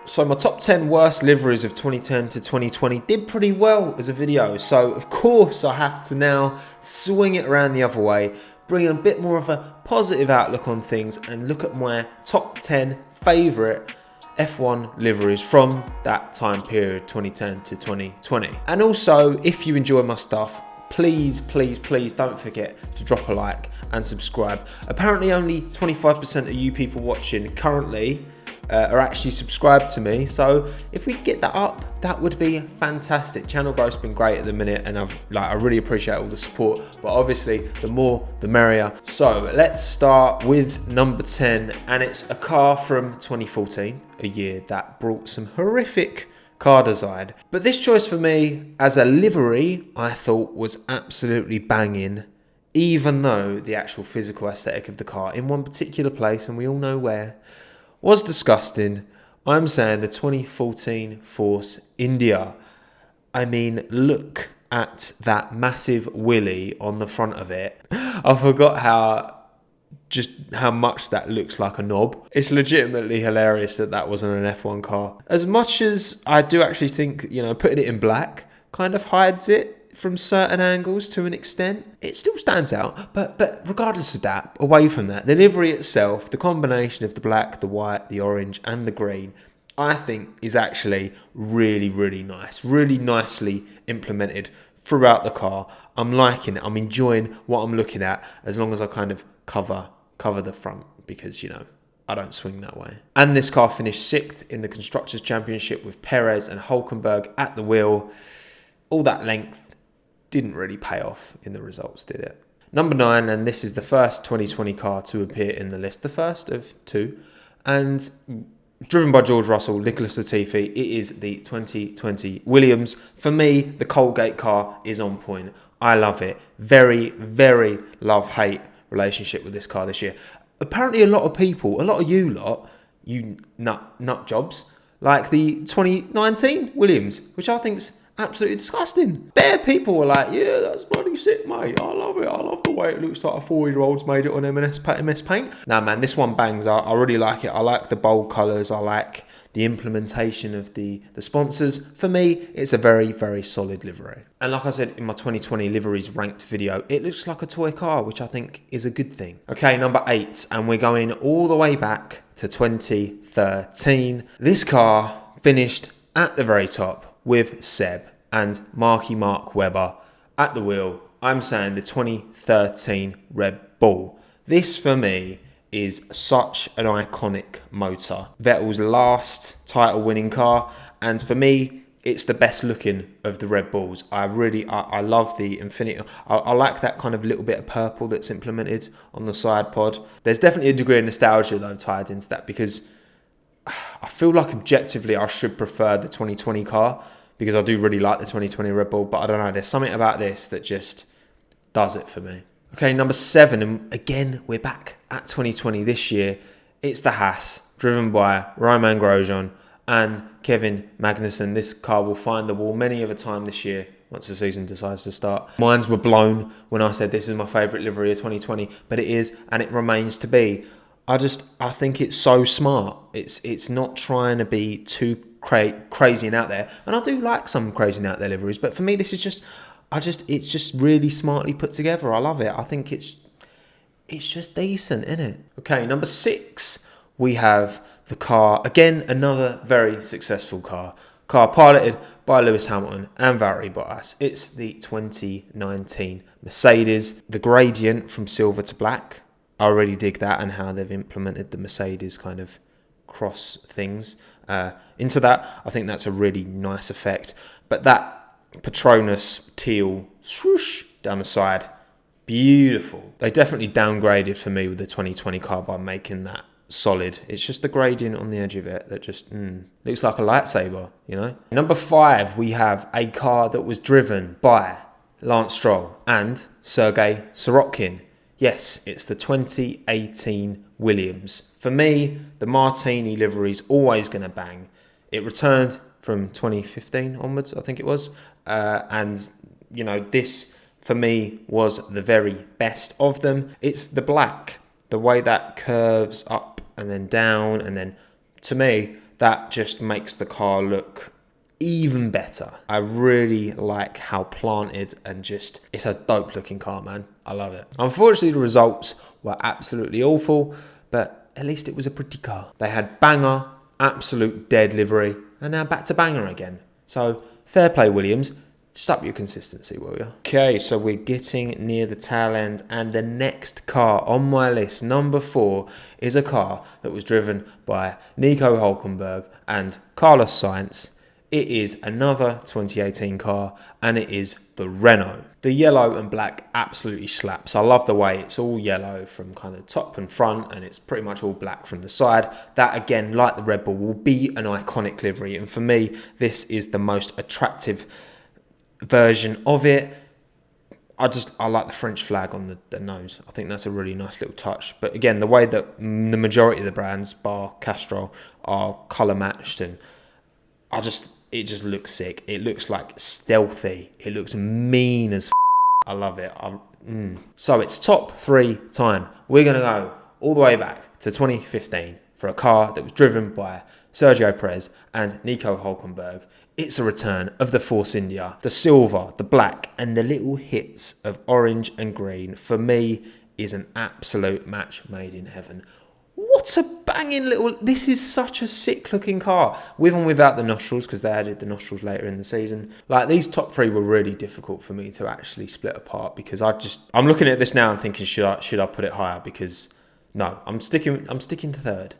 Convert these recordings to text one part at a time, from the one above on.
So my top 10 worst liveries of 2010 to 2020 did pretty well as a video. So of course I have to now swing it around the other way, bring a bit more of a positive outlook on things and look at my top 10 favourite F1 liveries from that time period, 2010 to 2020. And also, if you enjoy my stuff, please don't forget to drop a like and subscribe. Apparently only 25% of you people watching currently are actually subscribed to me, so if we could get that up, that would be fantastic. Channel growth's been great at the minute, and I really appreciate all the support, but obviously the more the merrier. So let's start with number 10, and it's a car from 2014, a year that brought some horrific car design. But this choice for me as a livery, I thought was absolutely banging, even though the actual physical aesthetic of the car in one particular place, and we all know where, was disgusting. I'm saying the 2014 Force India. I mean, look at that massive willy on the front of it. I forgot how much that looks like a knob. It's legitimately hilarious that wasn't an F1 car. As much as I do actually think, putting it in black kind of hides it from certain angles to an extent, it still stands out. But regardless of that, away from that, the livery itself, the combination of the black, the white, the orange and the green, I think is actually really nice, really nicely implemented throughout the car. I'm liking it. I'm enjoying what I'm looking at, as long as I kind of cover the front, because I don't swing that way. And this car finished 6th in the Constructors' Championship with Perez and Hülkenberg at the wheel. All that length didn't really pay off in the results, did it? Number 9, and this is the first 2020 car to appear in the list, the first of 2, and driven by George Russell, Nicholas Latifi, it is the 2020 Williams. For me, the Colgate car is on point. I love it. Very love-hate relationship with this car this year. Apparently a lot of people, a lot of you lot, you nut jobs, like the 2019 Williams, which I think's absolutely disgusting. Bare people were like, yeah, that's bloody sick, mate. I love it. I love the way it looks like a 4-year-old's made it on MS paint. Nah, man, this one bangs. I really like it. I like the bold colours. I like the implementation of the sponsors. For me, it's a very solid livery. And like I said in my 2020 liveries ranked video, it looks like a toy car, which I think is a good thing. Okay, number 8, and we're going all the way back to 2013. This car finished at the very top with Seb and Mark Webber at the wheel. I'm saying the 2013 Red Bull. This for me is such an iconic motor. Vettel's last title winning car, and for me it's the best looking of the Red Bulls. I love the Infinity. I like that kind of little bit of purple that's implemented on the side pod. There's definitely a degree of nostalgia though tied into that, because I feel like objectively I should prefer the 2020 car, because I do really like the 2020 Red Bull, but I don't know, there's something about this that just does it for me. Okay, number 7, and again, we're back at 2020 this year. It's the Haas, driven by Romain Grosjean and Kevin Magnussen. This car will find the wall many of a time this year, once the season decides to start. Minds were blown when I said this is my favourite livery of 2020, but it is, and it remains to be. I think it's so smart. It's not trying to be too crazy and out there, and I do like some crazy and out there liveries, but for me this is it's just really smartly put together. I love it. I think it's just decent, isn't it? Okay, number 6, we have the car, again another very successful car piloted by Lewis Hamilton and Valtteri Bottas. It's the 2019 Mercedes. The gradient from silver to black, I really dig that, and how they've implemented the Mercedes kind of cross things into that. I think that's a really nice effect. But that Petronas teal swoosh down the side, beautiful. They definitely downgraded for me with the 2020 car by making that solid. It's just the gradient on the edge of it that just looks like a lightsaber, Number 5, we have a car that was driven by Lance Stroll and Sergei Sorokin. Yes, it's the 2018 Williams. For me, the Martini livery is always going to bang. It returned from 2015 onwards, I think it was. And, this for me was the very best of them. It's the black, the way that curves up and then down. And then, to me, that just makes the car look even better. I really like how planted and just, it's a dope looking car, man. I love it. Unfortunately, the results were absolutely awful, but at least it was a pretty car. They had banger, absolute dead livery, and now back to banger again. So fair play, Williams. Just up your consistency, will you? Okay, so we're getting near the tail end, and the next car on my list, number 4, is a car that was driven by Nico Hülkenberg and Carlos Sainz. It is another 2018 car, and it is the Renault. The yellow and black absolutely slaps. I love the way it's all yellow from kind of top and front, and it's pretty much all black from the side. That, again, like the Red Bull, will be an iconic livery, and for me, this is the most attractive version of it. I like the French flag on the nose. I think that's a really nice little touch. But again, the way that the majority of the brands, bar Castrol, are colour matched, and it just looks sick. It looks like stealthy. It looks mean as I love it. So it's top 3 time. We're going to go all the way back to 2015 for a car that was driven by Sergio Perez and Nico Hülkenberg. It's a return of the Force India, the silver, the black, and the little hits of orange and green. For me, is an absolute match made in heaven. What a banging little... This is such a sick looking car. With and without the nostrils, because they added the nostrils later in the season. Like, these top 3 were really difficult for me to actually split apart, because I'm looking at this now and thinking, should I put it higher? Because no, I'm sticking to third.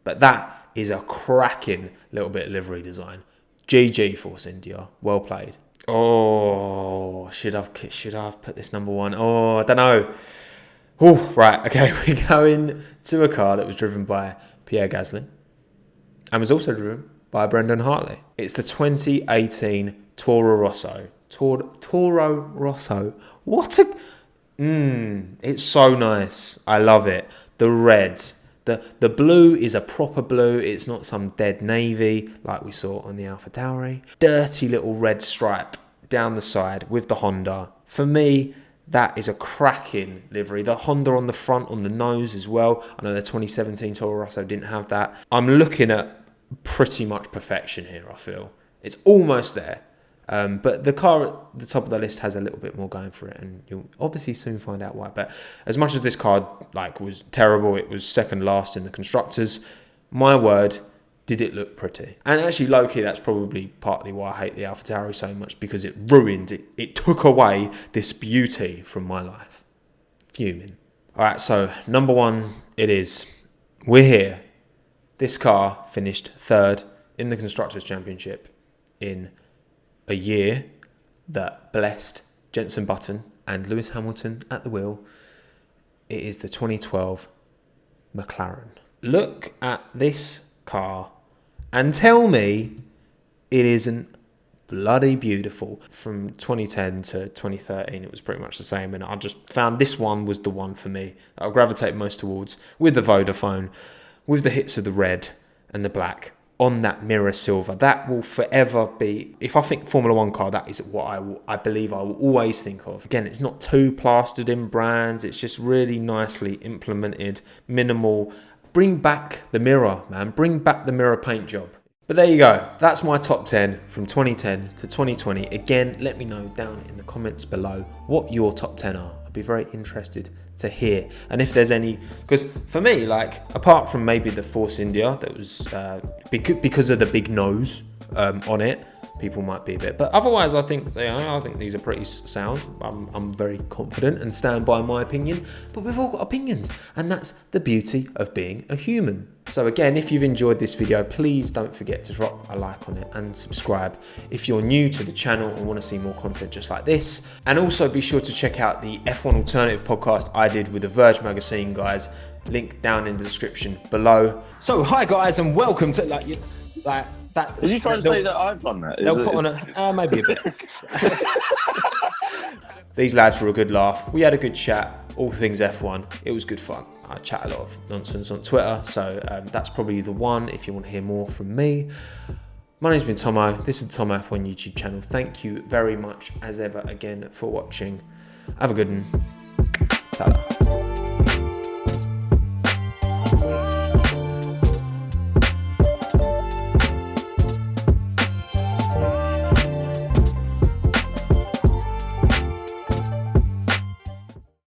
But that is a cracking little bit of livery design. GG Force India, well played. Oh, should I have put this number 1? Oh, I don't know. Oh, right, okay, we're going to a car that was driven by Pierre Gasly and was also driven by Brendan Hartley. It's the 2018 Toro Rosso. Toro Rosso. What a... it's so nice. I love it. The red. The blue is a proper blue. It's not some dead navy like we saw on the Alpha Tauri. Dirty little red stripe down the side with the Honda. For me, that is a cracking livery. The Honda on the front, on the nose as well. I know the 2017 Toro Rosso didn't have that. I'm looking at pretty much perfection here, I feel. It's almost there. But the car at the top of the list has a little bit more going for it, and you'll obviously soon find out why. But as much as this car was terrible, it was second last in the constructors. My word, did it look pretty? And actually, low-key, that's probably partly why I hate the Alpha Tauri so much, because it ruined it. It took away this beauty from my life. Fuming. All right, so number 1, it is. We're here. This car finished 3rd in the Constructors' Championship in a year that blessed Jenson Button and Lewis Hamilton at the wheel. It is the 2012 McLaren. Look at this car and tell me it isn't bloody beautiful. From 2010 to 2013, it was pretty much the same, and I just found this one was the one for me that I'll gravitate most towards, with the Vodafone, with the hits of the red and the black on that mirror silver. That will forever be, if I think Formula 1 car, that is what I believe I will always think of. Again, it's not too plastered in brands. It's just really nicely implemented, minimal. Bring back the mirror, man. Bring back the mirror paint job. But there you go. That's my top 10 from 2010 to 2020. Again, let me know down in the comments below what your top 10 are. I'd be very interested to hear. And if there's any, because for me, apart from maybe the Force India, that was because of the big nose on it, people might be a bit, but otherwise I think these are pretty sound. I'm very confident and stand by my opinion, but we've all got opinions, and that's the beauty of being a human. So again, if you've enjoyed this video, please don't forget to drop a like on it and subscribe if you're new to the channel and want to see more content just like this. And also be sure to check out the F1 Alternative podcast I did with the Verge Magazine guys. Link down in the description below. So hi guys, and welcome to that. Is you trying to say that I've done that? They'll put on maybe a bit. These lads were a good laugh. We had a good chat, all things F1. It was good fun. I chat a lot of nonsense on Twitter, so that's probably the one if you want to hear more from me. My name's been Tommo. This is the Tommo F1 YouTube channel. Thank you very much, as ever, again, for watching. Have a good one. Ta-da.